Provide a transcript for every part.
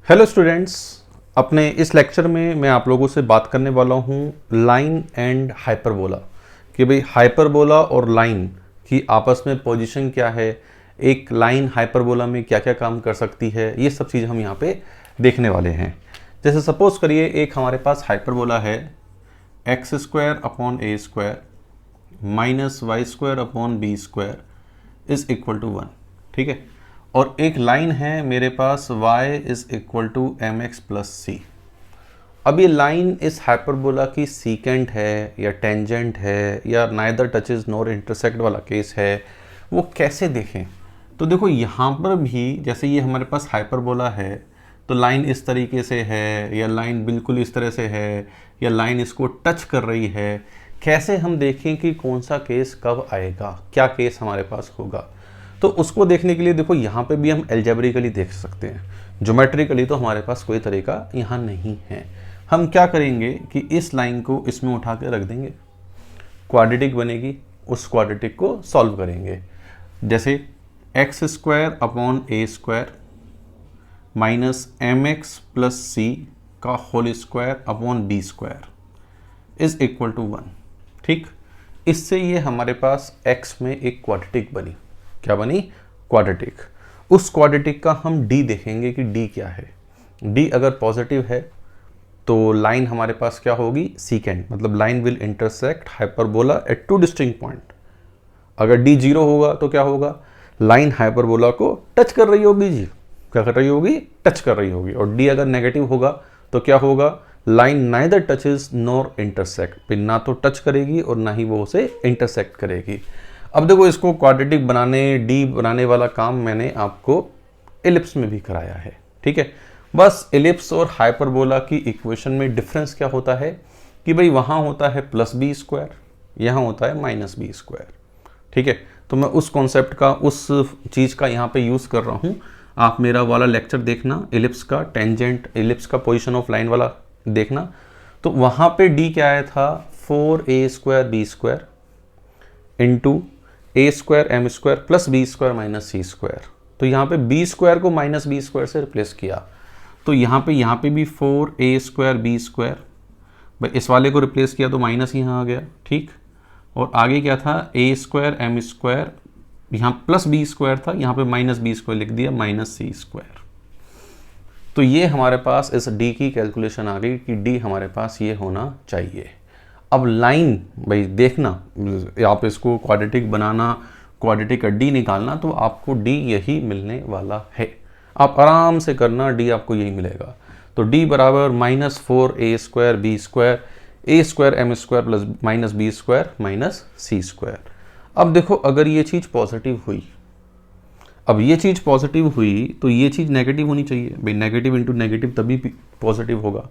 Hello students, अपने इस lecture में मैं आप लोगों से बात करने वाला हूँ लाइन एंड हाइपरबोला कि भाई हाइपरबोला और लाइन की आपस में पोजीशन क्या है, एक लाइन हाइपरबोला में क्या क्या काम कर सकती है, ये सब चीज़ हम यहाँ पे देखने वाले हैं। जैसे सपोज करिए एक हमारे पास हाइपरबोला है x square upon A square minus Y square upon B square is equal to 1, ठीक है। और एक लाइन है मेरे पास y is equal to M x plus C. अब ये लाइन इस हाइपरबोला की सीकेंट है या टेंजेंट है या नाइदर टचेज नॉर इंटरसेक्ट वाला केस है, वो कैसे देखें? तो देखो यहाँ पर भी जैसे ये हमारे पास हाइपरबोला है तो लाइन इस तरीके से है या लाइन बिल्कुल इस तरह से है या लाइन इसको टच कर रही है। कैसे हम देखें कि कौन सा केस कब आएगा, क्या केस हमारे पास होगा? तो उसको देखने के लिए देखो यहाँ पे भी हम एल्जेब्रिकली देख सकते हैं, ज्योमेट्रिकली तो हमारे पास कोई तरीका यहाँ नहीं है। हम क्या करेंगे कि इस लाइन को इसमें उठा के रख देंगे, क्वाड्रेटिक बनेगी, उस क्वाड्रेटिक को सॉल्व करेंगे। जैसे एक्स स्क्वायर अपॉन ए square minus M x plus C का whole square upon B square is equal to 1, ठीक। इससे ये हमारे पास x में एक क्वाड्रेटिक बनी। क्या बनी? क्वाड्रेटिक। उस क्वाड्रेटिक का हम d देखेंगे कि d क्या है। d अगर पॉजिटिव है तो लाइन हमारे पास क्या होगी? सीकेंट, मतलब line will intersect hyperbola at two distinct point. अगर d 0 होगा तो क्या होगा? लाइन हाइपरबोला को टच कर रही होगी जी। क्या कर रही होगी? टच कर रही होगी। और d अगर नेगेटिव होगा तो क्या होगा? Line neither touches nor intersect, फिर ना तो टच करेगी और ना ही वो उसे इंटरसेक्ट करेगी। अब देखो इसको क्वाड्रेटिक बनाने, डी बनाने वाला काम मैंने आपको एलिप्स में भी कराया है, ठीक है। बस एलिप्स और हाइपरबोला की इक्वेशन में डिफरेंस क्या होता है कि भाई वहाँ होता है प्लस बी स्क्वायर, यहाँ होता है माइनस बी स्क्वायर, ठीक है। तो मैं उस कॉन्सेप्ट का, उस चीज़ का यहाँ पे यूज़ कर रहा हूँ। आप मेरा वाला लेक्चर देखना, एलिप्स का टेंजेंट, एलिप्स का पोजिशन ऑफ लाइन वाला देखना। तो वहाँ पे डी क्या आया था? 4a square B square into A square M square plus B square minus C square. तो यहाँ पे बी स्क्वायर को माइनस बी स्क्वायर से रिप्लेस किया, तो यहाँ पे भी 4a स्क्वायर बी स्क्वायर, भाई इस वाले को रिप्लेस किया तो माइनस यहाँ आ गया, ठीक। और आगे क्या था? ए स्क्वायर एम स्क्वायर, यहाँ प्लस बी स्क्वायर था, यहाँ पे माइनस बी स्क्वायर लिख दिया, माइनस सी स्क्वायर। तो ये हमारे पास इस डी की कैलकुलेशन आ गई कि डी हमारे पास ये होना चाहिए। अब लाइन, भाई देखना, आप इसको क्वाड्रेटिक बनाना, क्वाड्रेटिक का डी निकालना, तो आपको डी यही मिलने वाला है। आप आराम से करना, डी आपको यही मिलेगा। तो डी बराबर minus 4a square B square, A square M square plus minus B square minus C square. अब देखो अगर ये चीज़ पॉजिटिव हुई, अब ये चीज़ पॉजिटिव हुई तो ये चीज़ नेगेटिव होनी चाहिए, भाई नेगेटिव इंटू नेगेटिव तभी पॉजिटिव होगा।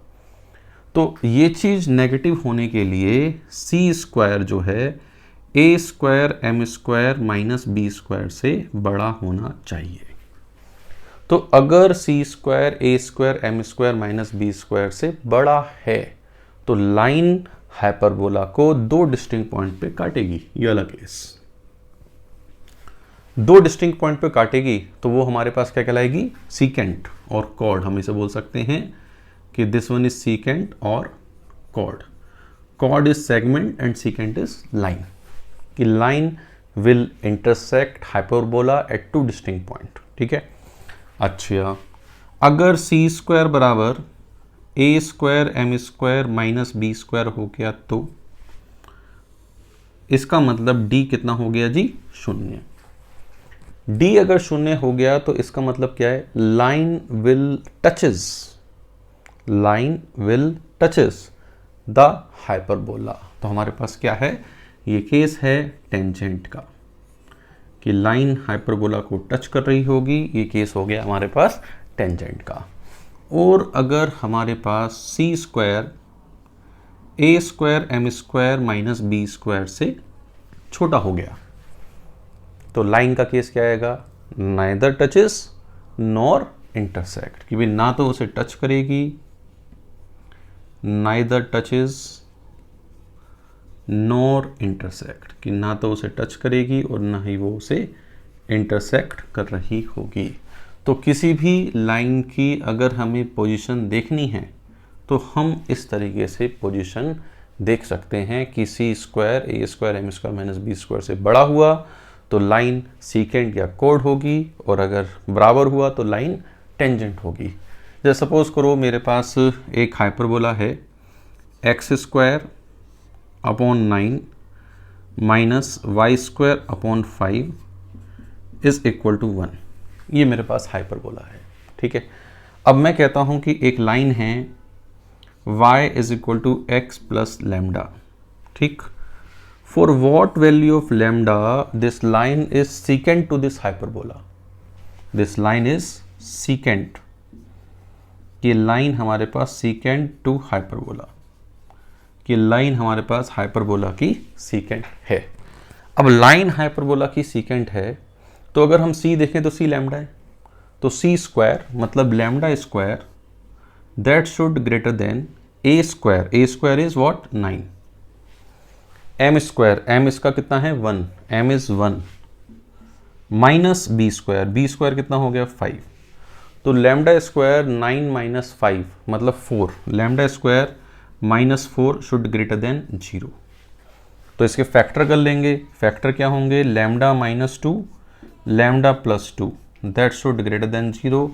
तो ये चीज़ नेगेटिव होने के लिए सी स्क्वायर जो है ए square M square minus B square से बड़ा होना चाहिए। तो अगर C square A square M square minus B square से बड़ा है तो लाइन हाइपरबोला को दो डिस्टिंक्ट पॉइंट पे काटेगी। ये अलग केस, दो डिस्टिंक्ट पॉइंट पे काटेगी तो वो हमारे पास क्या कहलाएगी? सीकेंट और कॉर्ड। हम इसे बोल सकते हैं कि दिस वन इज सीकेंट और chord. Chord is segment and secant is line. कि line will intersect hyperbola at two distinct point, ठीक है। अच्छा, अगर सी स्क्वायर बराबर ए square M square minus B square हो गया तो इसका मतलब डी कितना हो गया जी? 0। डी अगर 0 हो गया तो इसका मतलब क्या है? Line will touches the hyperbola. तो हमारे पास क्या है? ये केस है टेंजेंट का, कि लाइन हाइपरबोला को टच कर रही होगी। ये केस हो गया हमारे पास टेंजेंट का। और अगर हमारे पास C square A square M square minus B square से छोटा हो गया तो लाइन का केस क्या आएगा? नाइदर टचेस नॉर इंटरसेक्ट, कि भाई ना तो उसे टच करेगी, नाइदर टचेस नॉर इंटरसेक्ट, कि ना तो उसे टच करेगी और ना ही वो उसे इंटरसेक्ट कर रही होगी। तो किसी भी लाइन की अगर हमें पोजीशन देखनी है तो हम इस तरीके से पोजीशन देख सकते हैं कि C square A square M square minus B square से बड़ा हुआ तो लाइन सीकेंट या कोड होगी, और अगर बराबर हुआ तो लाइन टेंजेंट होगी। जैसे सपोज करो मेरे पास एक हाइपरबोला है x square upon 9 minus Y square upon 5 is equal to 1। ये मेरे पास हाइपरबोला है, ठीक है। अब मैं कहता हूं कि एक लाइन है y is equal to X plus lambda, ठीक। For what value of lambda this line is secant to this hyperbola. This line is secant, ये लाइन हमारे पास सीकेंट टू हाइपरबोला, कि लाइन हमारे पास हाइपरबोला की सीकेंट है। अब लाइन हाइपरबोला की सीकेंट है तो अगर हम c देखें तो c लैम्डा है, तो c स्क्वायर मतलब lambda square that should greater then a square. a square is what 9, m square, m इसका कितना है 1, m is 1 minus b square, b square कितना हो गया 5। तो लैम्डा स्क्वायर 9 माइनस 5 मतलब 4, lambda square minus 4 should greater then 0। तो इसके फैक्टर कर लेंगे, फैक्टर क्या होंगे lambda minus 2 lambda plus 2 that should greater then 0।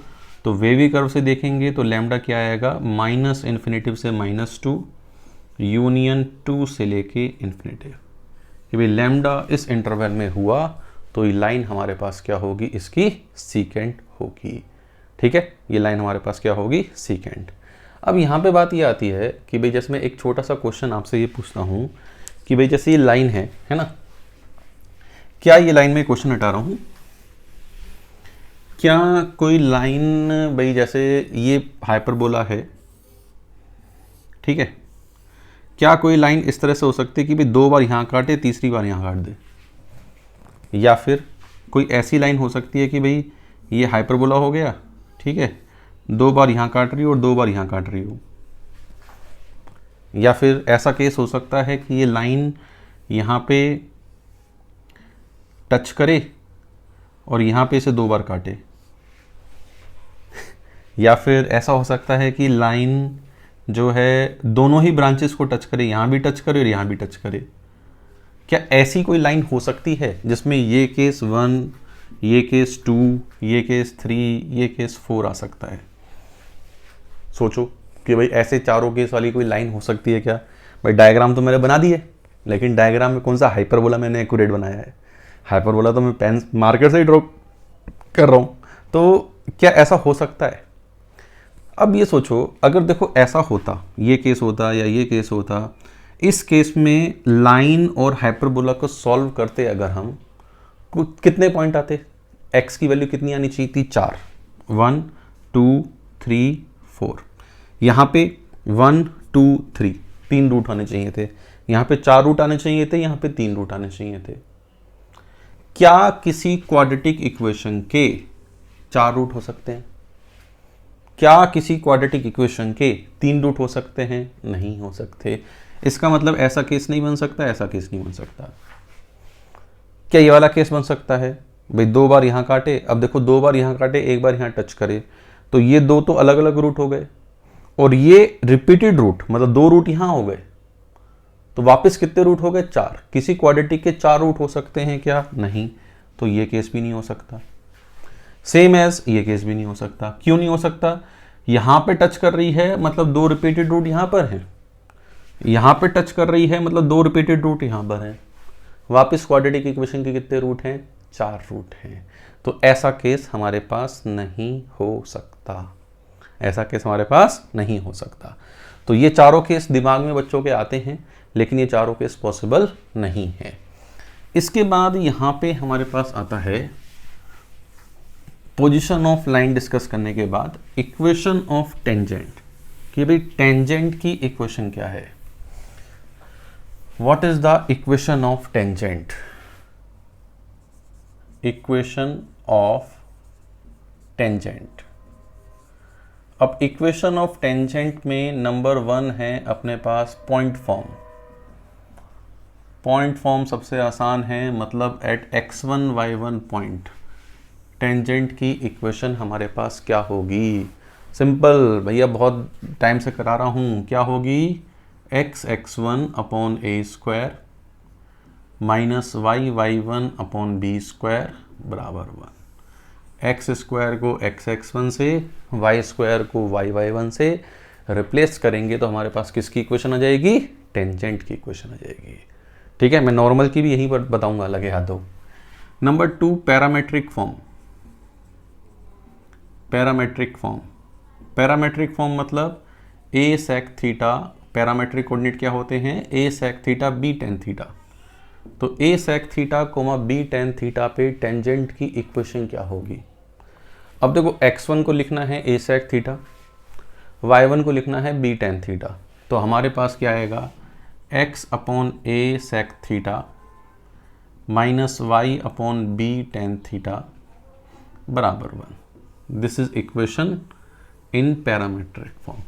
तो वेवी कर्व से देखेंगे तो लैम्डा क्या आएगा माइनस इन्फिनेटिव से माइनस 2 यूनियन 2 से लेके इन्फिनेटिव, कि भाई लैम्डा इस इंटरवल में हुआ तो ये लाइन हमारे पास क्या होगी, इसकी सीकेंट होगी, ठीक है। ये लाइन हमारे पास क्या होगी सीकेंट। अब यहाँ पे बात ये आती है कि भाई जैसे मैं एक छोटा सा क्वेश्चन आपसे ये पूछता हूँ कि भाई जैसे ये लाइन है ना, क्या ये लाइन में क्वेश्चन हटा रहा हूँ, क्या कोई लाइन भाई जैसे ये हाइपरबोला है, ठीक है, क्या कोई लाइन इस तरह से हो सकती है कि भाई 2 बार यहाँ काटे तीसरी बार यहाँ काट दे, या फिर कोई ऐसी लाइन हो सकती है कि भाई ये हाइपरबोला हो गया, ठीक है, 2 बार यहाँ काट रही हो और 2 बार यहाँ काट रही हो, या फिर ऐसा केस हो सकता है कि ये लाइन यहाँ पे टच करे और यहाँ पे इसे 2 बार काटे, या फिर ऐसा हो सकता है कि लाइन जो है दोनों ही ब्रांचेस को टच करे, यहाँ भी टच करे और यहाँ भी टच करे। क्या ऐसी कोई लाइन हो सकती है जिसमें ये केस 1, ये केस 2, ये केस 3, ये केस 4 आ सकता है? सोचो कि भाई ऐसे चारों केस वाली कोई लाइन हो सकती है क्या? भाई डायग्राम तो मैंने बना दी है, लेकिन डायग्राम में कौन सा हाइपरबोला मैंने एक्यूरेट बनाया है? हाइपरबोला तो मैं पेन मार्कर से ही ड्रॉ कर रहा हूँ। तो क्या ऐसा हो सकता है? अब ये सोचो, अगर देखो ऐसा होता, ये केस होता या ये केस होता, इस केस में लाइन और हाइपरबोला को सॉल्व करते अगर हम, कितने पॉइंट आते? x की वैल्यू कितनी आनी चाहिए थी? 4, 1 2 3 4। यहाँ पे 1 2 3 3 रूट आने चाहिए थे, यहाँ पे 4 रूट आने चाहिए थे, यहाँ पे 3 रूट आने चाहिए थे। क्या किसी क्वाड्रेटिक इक्वेशन के 4 रूट हो सकते हैं? क्या किसी क्वाड्रेटिक इक्वेशन के 3 रूट हो सकते हैं? नहीं हो सकते। इसका मतलब ऐसा केस नहीं बन सकता, ऐसा केस नहीं बन सकता। क्या ये वाला केस बन सकता है? भाई 2 बार यहाँ काटे, अब देखो 2 बार यहाँ काटे, 1 बार यहाँ टच करे, तो ये 2 तो अलग अलग रूट हो गए, और ये रिपीटेड रूट मतलब 2 रूट यहाँ हो गए, तो वापस कितने रूट हो गए? 4। किसी क्वाड्रेटिक के 4 रूट हो सकते हैं क्या? नहीं। तो ये केस भी नहीं हो सकता। सेम एज ये केस भी नहीं हो सकता। क्यों नहीं हो सकता? यहां पे टच कर रही है मतलब 2 रिपीटेड रूट यहां पर हैं, यहां पे टच कर रही है मतलब 2 रिपीटेड रूट यहां पर हैं। वापस क्वाड्रेटिक इक्वेशन के कितने रूट हैं? 4 रूट हैं। तो ऐसा केस हमारे पास नहीं हो सकता, ऐसा केस हमारे पास नहीं हो सकता। तो ये चारों केस दिमाग में बच्चों के आते हैं, लेकिन ये चारों केस पॉसिबल नहीं है। इसके बाद यहां पे हमारे पास आता है पोजीशन ऑफ लाइन डिस्कस करने के बाद इक्वेशन ऑफ टेंजेंट, कि भाई टेंजेंट की इक्वेशन क्या है? What is the equation of tangent? Equation of tangent. अब इक्वेशन ऑफ टेंजेंट में नंबर 1 है अपने पास पॉइंट फॉर्म। पॉइंट फॉर्म सबसे आसान है, मतलब at x1 y1 point tangent की इक्वेशन हमारे पास क्या होगी? सिंपल भैया, बहुत टाइम से करा रहा हूँ। क्या होगी? एक्स एक्स वन अपॉन ए square minus Y Y one upon B square बराबर 1। एक्स स्क्वायर को एक्स एक्स वन से, वाई स्क्वायर को वाई वाई वन से रिप्लेस करेंगे तो हमारे पास किसकी इक्वेशन आ जाएगी? टेंजेंट की इक्वेशन आ जाएगी। ठीक है, मैं नॉर्मल की भी यहीं पर बताऊंगा, लगे हाथों। Number 2, parametric form. Parametric form, parametric form मतलब a sec theta, parametric coordinate क्या होते हैं? A sec theta b tan theta. तो a sec theta comma b tan theta पे टेंजेंट की इक्वेशन क्या होगी? अब देखो, x1 को लिखना है ए सेक थीटा, y1 को लिखना है बी टेन थीटा। तो हमारे पास क्या आएगा? x upon a sec theta minus y upon b tan theta बराबर 1। This is equation in parametric form.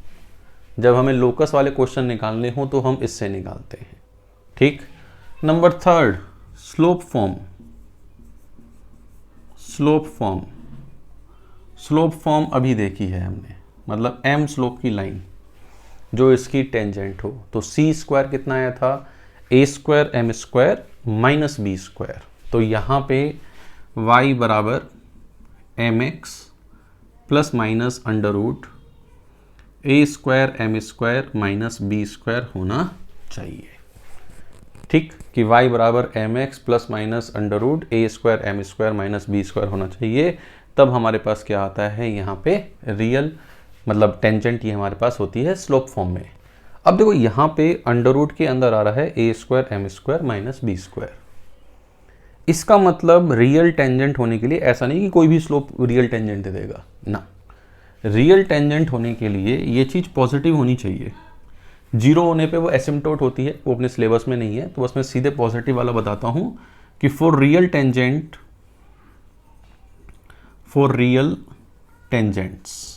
जब हमें लोकस वाले क्वेश्चन निकालने हो तो हम इससे निकालते हैं। ठीक। Number 3, slope form. Slope form, slope form अभी देखी है हमने, मतलब m स्लोप की लाइन जो इसकी टेंजेंट हो। तो सी स्क्वायर कितना आया था? A square M square minus B square. तो यहाँ पे y बराबर m x plus minus under root a square M square minus B square होना चाहिए। ठीक, कि y बराबर m x plus minus under root a square M square minus B square होना चाहिए। तब हमारे पास क्या आता है यहाँ पे? रियल मतलब टेंजेंट ये हमारे पास होती है स्लोप फॉर्म में। अब देखो, यहाँ पे अंडर रूट के अंदर आ रहा है ए square M square minus B square. इसका मतलब रियल टेंजेंट होने के लिए ऐसा नहीं कि कोई भी स्लोप रियल टेंजेंट दे देगा ना। रियल टेंजेंट होने के लिए ये चीज़ पॉजिटिव होनी चाहिए। जीरो होने पे वो एसिम्प्टोट होती है, वो अपने सिलेबस में नहीं है, तो बस मैं सीधे पॉजिटिव वाला बताता हूं कि for real tangents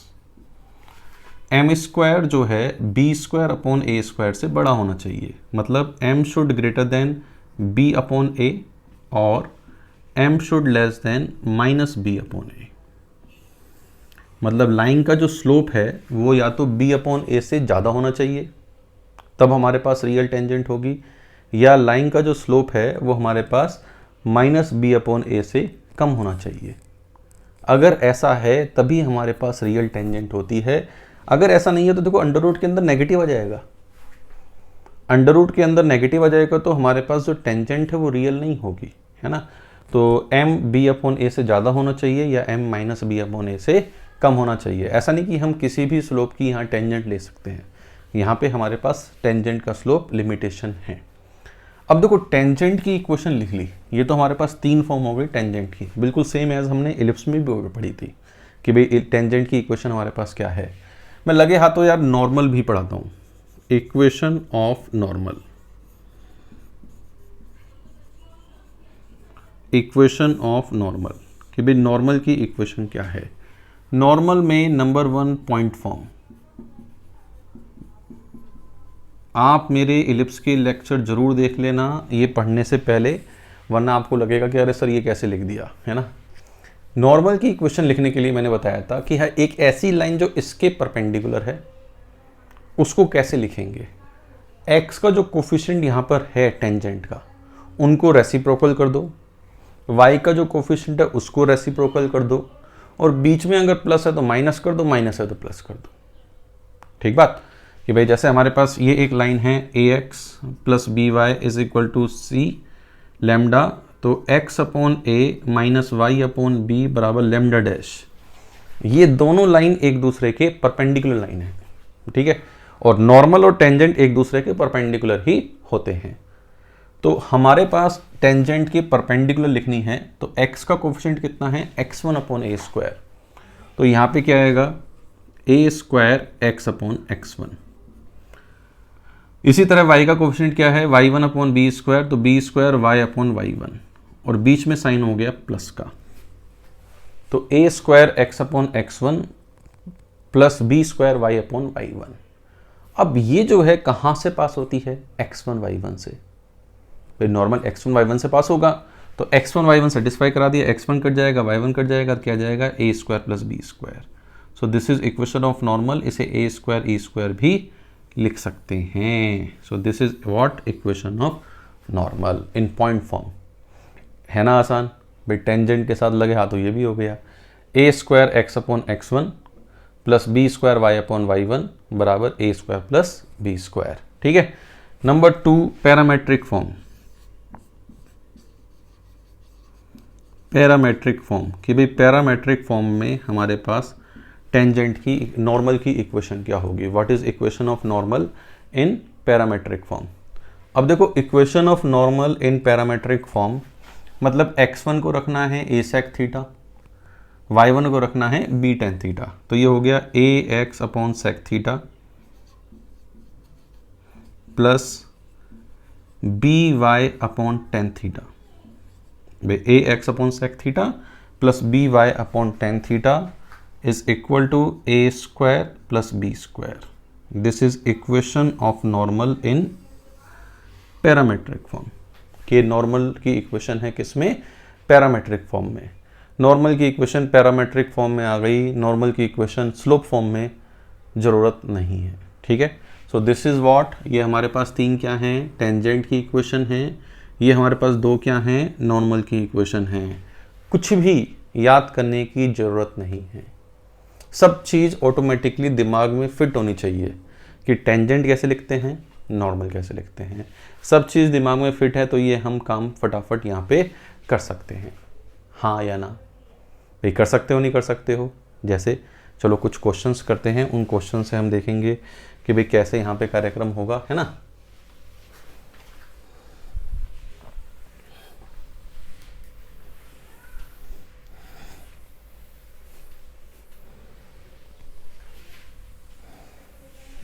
m square जो है बी स्क्वायर अपॉन ए स्क्वायर से बड़ा होना चाहिए। मतलब m should greater than b upon a और m should less than minus b upon a. मतलब लाइन का जो स्लोप है वो या तो बी अपॉन ए से ज़्यादा होना चाहिए, तब हमारे पास रियल टेंजेंट होगी, या लाइन का जो स्लोप है वो हमारे पास माइनस बी अपॉन ए से कम होना चाहिए। अगर ऐसा है तभी हमारे पास रियल टेंजेंट होती है। अगर ऐसा नहीं है तो देखो, अंडर रूट के अंदर नेगेटिव आ जाएगा। अंडर रूट के अंदर नेगेटिव आ जाएगा तो हमारे पास जो टेंजेंट है वो रियल नहीं होगी, है ना। तो एम बी अपॉन ए से ज़्यादा होना चाहिए या एम माइनस बी अपॉन ए से कम होना चाहिए। ऐसा नहीं कि हम किसी भी स्लोप की यहाँ टेंजेंट ले सकते हैं। यहाँ पे हमारे पास टेंजेंट का स्लोप लिमिटेशन है। अब देखो, टेंजेंट की इक्वेशन लिख ली। ये तो हमारे पास 3 फॉर्म हो गई टेंजेंट की, बिल्कुल सेम एज हमने इलिप्स में भी पढ़ी थी कि भाई टेंजेंट की इक्वेशन हमारे पास क्या है। मैं लगे हाथों यार नॉर्मल भी पढ़ाता हूँ। Equation of normal, equation of normal कि भाई नॉर्मल की इक्वेशन क्या है। नॉर्मल में नंबर 1 पॉइंट फॉर्म। आप मेरे इलिप्स के लेक्चर जरूर देख लेना ये पढ़ने से पहले, वरना आपको लगेगा कि अरे सर ये कैसे लिख दिया, है ना। नॉर्मल की इक्वेशन लिखने के लिए मैंने बताया था कि है एक ऐसी लाइन जो इसके परपेंडिकुलर है, उसको कैसे लिखेंगे। एक्स का जो कोफिशिएंट यहाँ पर है टेंजेंट का, उनको रेसिप्रोकल कर दो। वाई का जो कोफिशिएंट है उसको रेसिप्रोकल कर दो, और बीच में अगर प्लस है तो माइनस कर दो, माइनस है तो प्लस कर दो। ठीक बात, कि भाई जैसे हमारे पास ये एक लाइन है a x plus b y is equal to c lambda, तो x upon a minus y upon b बराबर लेमडा डैश। ये दोनों लाइन एक दूसरे के परपेंडिकुलर लाइन है, ठीक है। और नॉर्मल और टेंजेंट एक दूसरे के परपेंडिकुलर ही होते हैं। तो हमारे पास टेंजेंट की परपेंडिकुलर लिखनी है तो x का कोफिशिएंट कितना है? x1 अपॉन ए स्क्वायर। तो यहाँ पे क्या आएगा? A square x upon x1। इसी तरह y का कोफिशिएंट क्या है? y1 अपॉन बी स्क्वायर, तो b square y upon y1, और बीच में साइन हो गया प्लस का। तो a square x upon x1 plus B square y upon y1। अब ये जो है कहाँ से पास होती है? x1 y1 से। फिर नॉर्मल x1 y1 से पास होगा, तो x1 y1 सेटिस्फाई करा दिया, x1 कट जाएगा, y1 कट जाएगा, क्या जाएगा a square plus B square. So this is equation of normal, इसे a स्क्वायर ई स्क्वायर भी लिख सकते हैं। So this is what equation of normal in point form. है ना आसान भाई, टेंजेंट के साथ लगे हाथ तो ये भी हो गया। a square x upon x one plus B square y upon y one बराबर a square plus B square. ठीक है। Number 2 parametric form. Parametric form कि भाई पैरामेट्रिक फॉर्म में हमारे पास टेंजेंट की नॉर्मल की इक्वेशन क्या होगी। What is equation of normal in parametric form. अब देखो equation of normal in parametric form मतलब x1 को रखना है a sec थीटा, y1 को रखना है b tan थीटा। तो ये हो गया ax upon sec theta plus by upon tan theta. ax upon sec theta plus by upon tan theta is equal to a square plus b square. This is equation of normal in parametric form. कि normal की equation है किसमें, parametric form में। Normal की equation parametric form में आ गई, normal की equation slope form में ज़रूरत नहीं है। ठीक है। सो दिस इज़ व्हाट, ये हमारे पास 3 क्या हैं, टेंजेंट की इक्वेशन है, ये हमारे पास 2 क्या हैं, नॉर्मल की इक्वेशन हैं। कुछ भी याद करने की ज़रूरत नहीं है, सब चीज़ ऑटोमेटिकली दिमाग में फिट होनी चाहिए कि टेंजेंट कैसे लिखते हैं, नॉर्मल कैसे लिखते हैं। सब चीज़ दिमाग में फिट है तो ये हम काम फटाफट यहाँ पे कर सकते हैं। हाँ या ना भाई, कर सकते हो नहीं कर सकते हो। जैसे चलो कुछ क्वेश्चंस करते हैं, उन क्वेश्चन से हम देखेंगे कि भाई कैसे यहाँ पे कार्यक्रम होगा, है ना।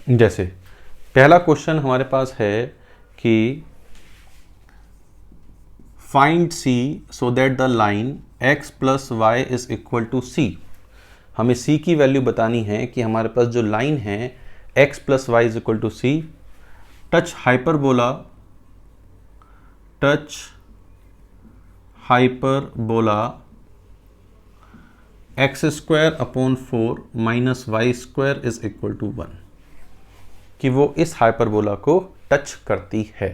जैसे पहला क्वेश्चन हमारे पास है कि find c so that the line x plus y is equal to c। हमें c की वैल्यू बतानी है कि हमारे पास जो लाइन है x plus y is equal to c touch hyperbola x square upon 4 minus Y square is equal to 1, कि वो इस हाइपरबोला को टच करती है।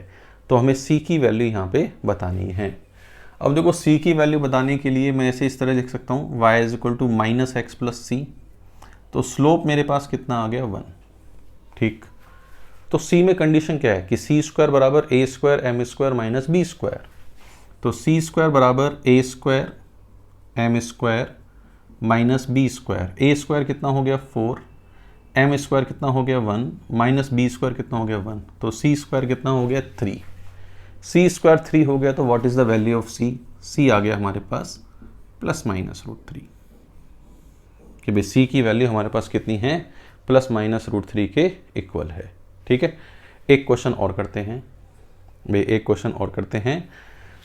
तो हमें c की वैल्यू यहाँ पे बतानी है। अब देखो c की वैल्यू बताने के लिए मैं ऐसे इस तरह लिख सकता हूँ y is equal to minus x plus c. तो स्लोप मेरे पास कितना आ गया 1। ठीक। तो c में कंडीशन क्या है कि c स्क्वायर बराबर a square M square minus B square. तो c स्क्वायर बराबर a square M square minus B square. a square कितना हो गया 4, एम स्क्वायर कितना हो गया 1, माइनस बी स्क्वायर कितना हो गया 1। तो सी स्क्वायर कितना हो गया 3। सी स्क्वायर 3 हो गया तो what is the value of c. C आ गया हमारे पास प्लस माइनस रूट 3, कि भाई सी की वैल्यू हमारे पास कितनी है, प्लस माइनस रूट 3 के इक्वल है। ठीक है। एक क्वेश्चन और करते हैं भाई, एक क्वेश्चन और करते हैं।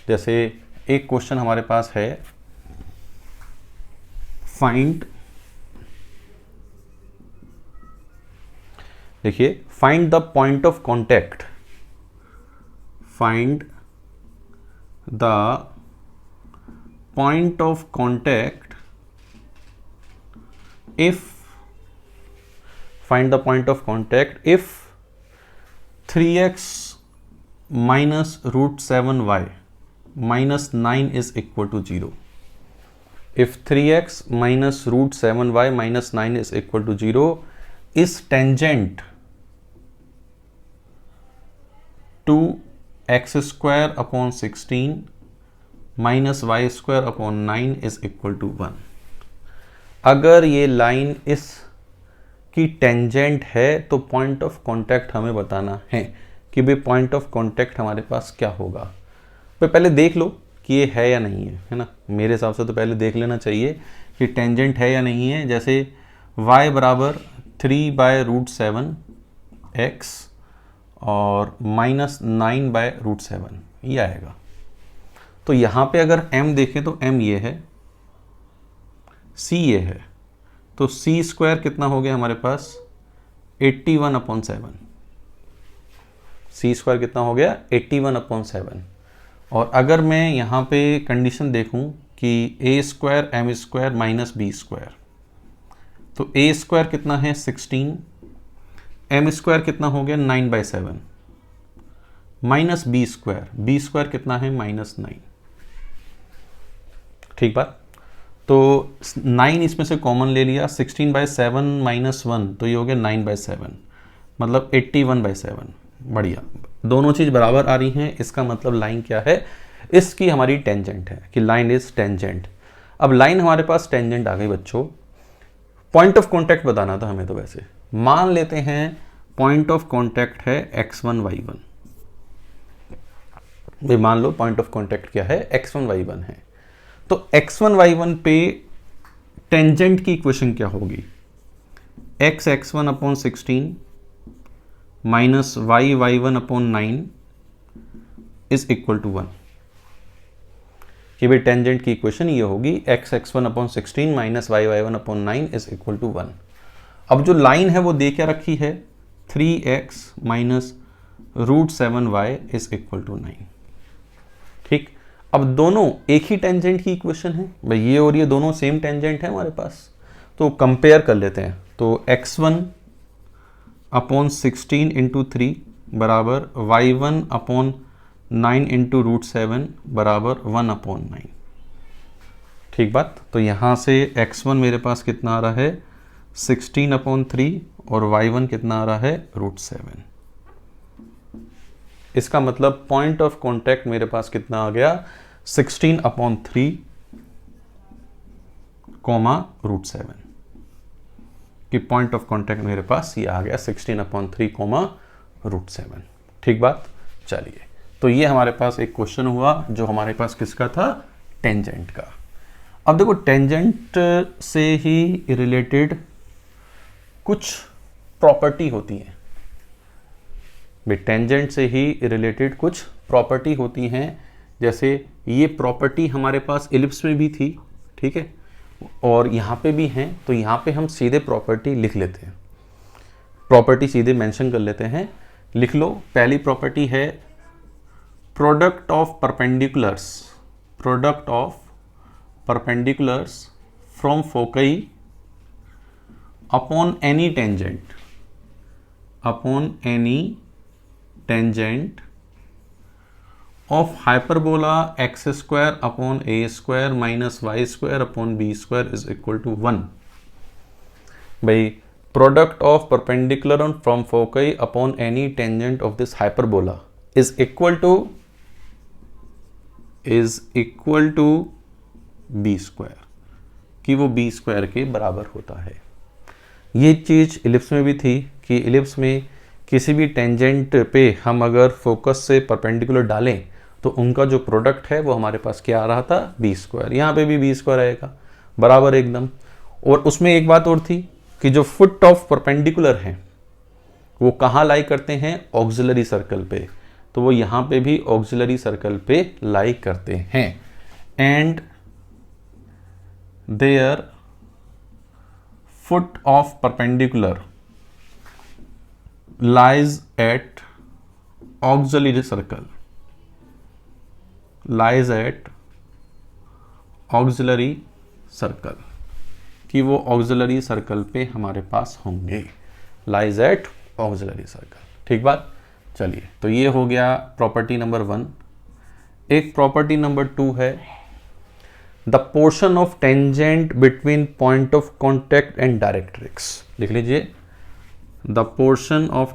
जैसे एक क्वेश्चन हमारे पास है फाइंड, देखिए find the point of contact, find the point of contact if, find the point of contact if 3x minus root 7y minus 9 is equal to 0। If 3x minus root 7y minus 9 is equal to 0 is tangent to x square upon 16 minus y square upon 9 is equal to 1। अगर ये line इस की tangent है तो point of contact हमें बताना है कि भाई पॉइंट ऑफ कांटेक्ट हमारे पास क्या होगा। तो पहले देख लो कि ये है या नहीं है ना। मेरे हिसाब से तो पहले देख लेना चाहिए कि टेंजेंट है या नहीं है। जैसे y बराबर 3 बाय रूट 7 एक्स और माइनस 9 बाय रूट 7 ये आएगा। तो यहाँ पे अगर m देखें तो m ये है, c ये है, तो c स्क्वायर कितना हो गया हमारे पास 81/7। c स्क्वायर कितना हो गया 81/7। और अगर मैं यहाँ पे कंडीशन देखूँ कि a square M square minus B square, तो ए स्क्वायर कितना है 16, एम स्क्वायर कितना हो गया 9/7, माइनस बी स्क्वायर कितना है -9। ठीक बात। तो 9 इसमें से कॉमन ले लिया, 16/7 -1 तो ये हो गया 9/7, मतलब 81/7। बढ़िया, दोनों चीज़ बराबर आ रही हैं, इसका मतलब लाइन क्या है, इसकी हमारी टेंजेंट है कि लाइन इज टेंजेंट। अब लाइन हमारे पास टेंजेंट आ गई बच्चों, पॉइंट ऑफ कॉन्टैक्ट बताना था हमें। तो वैसे मान लेते हैं पॉइंट ऑफ कॉन्टैक्ट है x1 y1, भाई मान लो पॉइंट ऑफ कॉन्टैक्ट क्या है x1 y1 है। तो x1 y1 पे टेंजेंट की इक्वेशन क्या होगी, x1/16 minus y1/9 is equal to 1। कि भाई टेंजेंट की इक्वेशन ये होगी x1/16 minus y1/9 is equal to 1। अब जो लाइन है वो दे क्या रखी है 3x minus √7y is equal to 9। ठीक, अब दोनों एक ही टेंजेंट की इक्वेशन है भाई, ये और ये दोनों सेम टेंजेंट है हमारे पास, तो कंपेयर कर लेते हैं। तो x1/16 इंटू 3 बराबर y1/9 इंटू √7 बराबर 1/9। ठीक बात। तो यहाँ से x1 मेरे पास कितना आ रहा है 16/3 और y1 कितना आ रहा है √7। इसका मतलब पॉइंट ऑफ कॉन्टैक्ट मेरे पास कितना आ गया 16/3 √7 कि पॉइंट ऑफ कॉन्टैक्ट मेरे पास ये आ गया 16/3 √7। ठीक बात। चलिए, तो ये हमारे पास एक क्वेश्चन हुआ जो हमारे पास किसका था, टेंजेंट का। अब देखो टेंजेंट से ही रिलेटेड कुछ प्रॉपर्टी होती है, टेंजेंट से ही रिलेटेड कुछ प्रॉपर्टी होती हैं। जैसे ये प्रॉपर्टी हमारे पास इलिप्स में भी थी, ठीक है, और यहाँ पे भी हैं, तो यहाँ पे हम सीधे प्रॉपर्टी लिख लेते हैं, प्रॉपर्टी सीधे मेंशन कर लेते हैं। लिख लो, पहली प्रॉपर्टी है product of perpendiculars from foci upon any tangent of hyperbola x² minus y² is equal to 1। भाई product of perpendicular from foci upon any tangent of this hyperbola is equal to b², कि वो b² के बराबर होता है। ये चीज ellipse में भी थी कि इलिप्स में किसी भी टेंजेंट पे हम अगर फोकस से परपेंडिकुलर डालें तो उनका जो प्रोडक्ट है वो हमारे पास क्या आ रहा था b²। यहाँ पे भी b² आएगा बराबर एकदम। और उसमें एक बात और थी कि जो फुट ऑफ परपेंडिकुलर हैं वो कहाँ लाई करते हैं, ऑक्सिलरी सर्कल पे, तो वो यहाँ पे भी ऑक्सिलरी सर्कल पे लाई करते हैं। And there foot of perpendicular lies at auxiliary circle कि वो ऑक्सिलरी सर्कल पे हमारे पास होंगे, lies at auxiliary सर्कल। ठीक बात। चलिए, तो ये हो गया प्रॉपर्टी नंबर 1। एक प्रॉपर्टी नंबर 2 है the portion of tangent between point of contact and directrix. लिख लीजिए, the portion of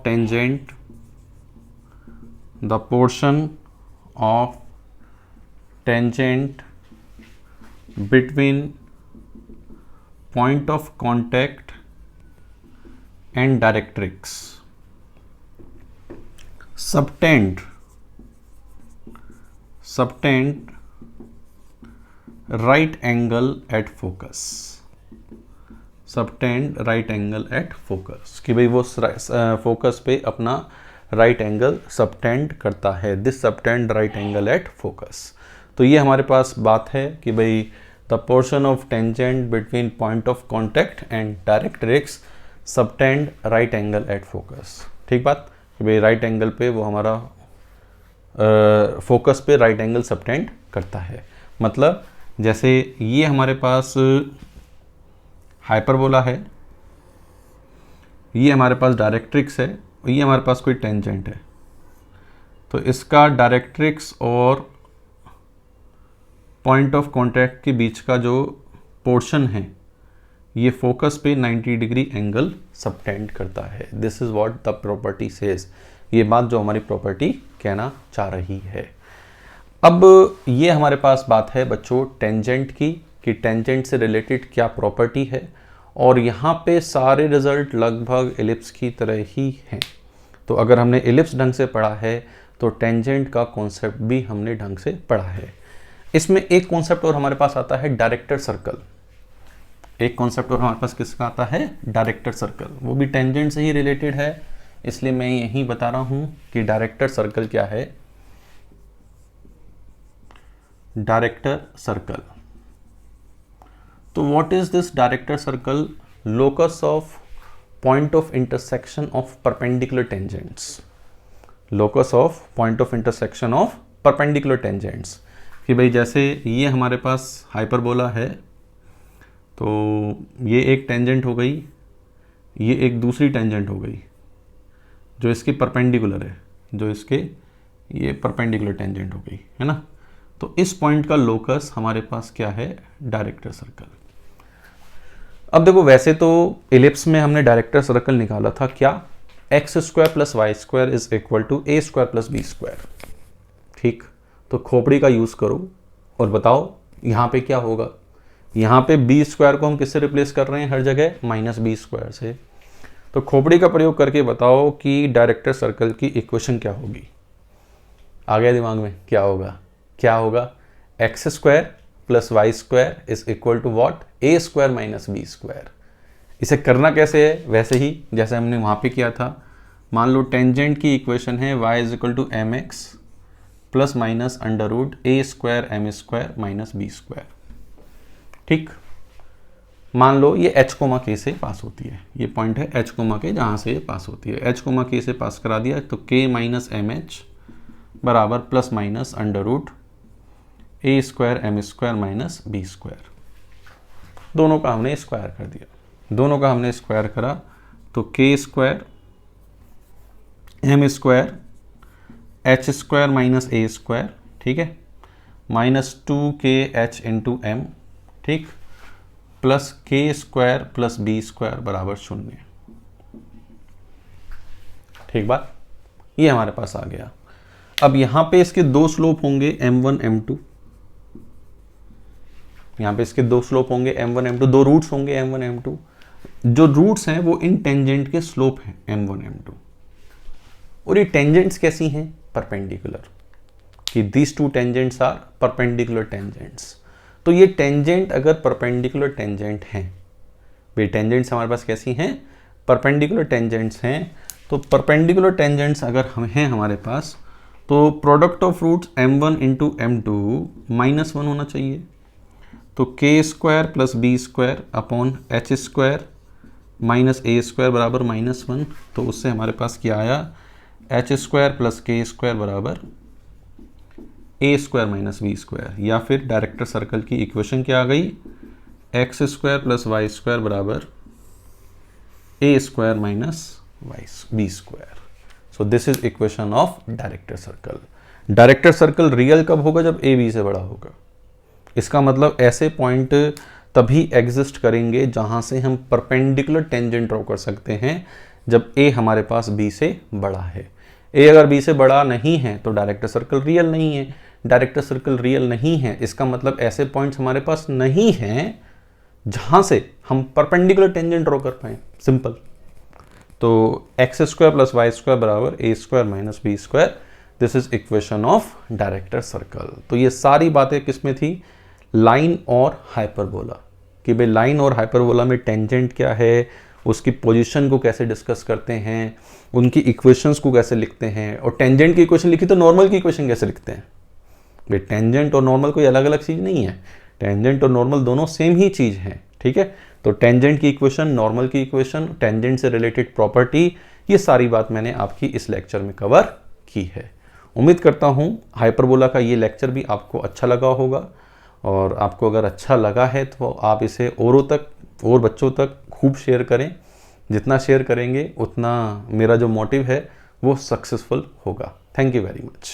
tangent between point of contact and directrix subtend right angle at focus। Subtend right angle at focus, कि भाई वो focus पे अपना right angle subtend करता है, this subtend right angle at focus. तो ये हमारे पास बात है कि भाई the portion of tangent between point of contact and directrix subtend right angle at focus. ठीक बात, कि भाई राइट एंगल पे वो हमारा फोकस पे राइट एंगल सबटेंड करता है। मतलब जैसे ये हमारे पास हाइपरबोला है, ये हमारे पास डायरेक्ट्रिक्स है, ये हमारे पास कोई टेंजेंट है, तो इसका डायरेक्ट्रिक्स और पॉइंट ऑफ कॉन्टैक्ट के बीच का जो पोर्शन है ये फोकस पे 90 डिग्री एंगल सबटेंड करता है। This is what the property says, ये बात जो हमारी प्रॉपर्टी कहना चाह रही है। अब ये हमारे पास बात है बच्चों टेंजेंट की, कि टेंजेंट से रिलेटेड क्या प्रॉपर्टी है, और यहाँ पे सारे रिजल्ट लगभग एलिप्स की तरह ही हैं। तो अगर हमने एलिप्स ढंग से पढ़ा है तो टेंजेंट का कॉन्सेप्ट भी हमने ढंग से पढ़ा है। इसमें एक कॉन्सेप्ट और हमारे पास आता है डायरेक्टर सर्कल। एक कॉन्सेप्ट और हमारे पास किसका आता है, डायरेक्टर सर्कल, वो भी टेंजेंट से ही रिलेटेड है, इसलिए मैं यही बता रहा हूं कि डायरेक्टर सर्कल क्या है। डायरेक्टर सर्कल, तो what is this director circle? Locus of point of intersection of perpendicular tangents. Locus of point of intersection of perpendicular tangents, कि भाई जैसे ये हमारे पास हाइपरबोला है, तो ये एक टेंजेंट हो गई, ये एक दूसरी टेंजेंट हो गई जो इसकी परपेंडिकुलर है, जो इसके ये परपेंडिकुलर टेंजेंट हो गई है ना। तो इस पॉइंट का लोकस हमारे पास क्या है, डायरेक्टर सर्कल। अब देखो वैसे तो एलिप्स में हमने डायरेक्टर सर्कल निकाला था क्या, x square plus y square is equal to a square plus B square. ठीक, तो खोपड़ी का यूज करो और बताओ यहाँ पे क्या होगा। यहाँ पे बी स्क्वायर को हम किससे रिप्लेस कर रहे हैं हर जगह, माइनस बी स्क्वायर से। तो खोपड़ी का प्रयोग करके बताओ कि डायरेक्टर सर्कल की इक्वेशन क्या होगी। आ गया दिमाग में, क्या होगा, क्या होगा, x square plus y square is equal to what, a square minus B square. इसे करना कैसे है, वैसे ही जैसे हमने वहाँ पे किया था। मान लो टेंजेंट की इक्वेशन है y is equal to M x plus minus under root a square M square minus B square. ठीक, मान लो ये h कोमा k से पास होती है, ये पॉइंट है h कोमा k जहाँ से ये पास होती है, h कोमा k से पास करा दिया तो k माइनस एम एच बराबर plus minus under root a square M square minus B square. दोनों का हमने स्क्वायर कर दिया, दोनों का हमने स्क्वायर करा तो k square M square h square minus a square, ठीक है, माइनस 2kh इंटू एम, ठीक, plus k square plus B square बराबर 0। ठीक बात, ये हमारे पास आ गया। अब यहां पे इसके दो स्लोप होंगे m1 m2, यहां पे इसके दो स्लोप होंगे m1 m2, दो रूट्स होंगे m1 m2। जो रूट्स हैं वो इन टेंजेंट के स्लोप हैं m1 m2, और ये टेंजेंट्स कैसी हैं, परपेंडिकुलर, कि these two tangents are perpendicular tangents. तो ये टेंजेंट अगर परपेंडिकुलर टेंजेंट हैं, वे टेंजेंट्स हमारे पास कैसी हैं, परपेंडिकुलर टेंजेंट्स हैं। तो परपेंडिकुलर टेंजेंट्स अगर हम हैं हमारे पास, तो product of roots m1 into m2 -1 होना चाहिए। तो k square plus B square upon h square minus a square बराबर -1। तो उससे हमारे पास क्या आया, h square plus k square बराबर ए स्क्वायर माइनस बी स्क्वायर। या फिर डायरेक्टर सर्कल की इक्वेशन क्या आ गई, x square plus y square बराबर ए square minus B square. So this is equation of director circle. Director circle real कब होगा, जब ए बी से बड़ा होगा। इसका मतलब ऐसे पॉइंट तभी एग्जिस्ट करेंगे जहां से हम परपेंडिकुलर टेंजेंट ड्रॉ कर सकते हैं, जब ए हमारे पास बी से बड़ा है। ए अगर बी से बड़ा नहीं है तो डायरेक्टर सर्कल रियल नहीं है। डायरेक्टर सर्कल रियल नहीं है, इसका मतलब ऐसे पॉइंट्स हमारे पास नहीं हैं जहां से हम परपेंडिकुलर टेंजेंट ड्रॉ कर पाए, सिंपल। तो x square plus y square बराबर ए square minus B square, this is equation of director circle. तो ये सारी बातें किसमें थी, लाइन और हाइपरबोला, कि भाई लाइन और हाइपरबोला में टेंजेंट क्या है, उसकी पोजीशन को कैसे डिस्कस करते हैं, उनकी इक्वेशंस को कैसे लिखते हैं, और टेंजेंट की इक्वेशन लिखी तो नॉर्मल की इक्वेशन कैसे लिखते हैं। भाई टेंजेंट और नॉर्मल कोई अलग अलग चीज़ नहीं है, टेंजेंट और नॉर्मल दोनों सेम ही चीज़ है, ठीक है। तो टेंजेंट की इक्वेशन, नॉर्मल की इक्वेशन, टेंजेंट से रिलेटेड प्रॉपर्टी, ये सारी बात मैंने आपकी इस लेक्चर में कवर की है। उम्मीद करता हूँ हाइपरबोला का ये लेक्चर भी आपको अच्छा लगा होगा, और आपको अगर अच्छा लगा है तो आप इसे औरों तक और बच्चों तक खूब शेयर करें। जितना शेयर करेंगे उतना मेरा जो मोटिव है वो सक्सेसफुल होगा। Thank you very much.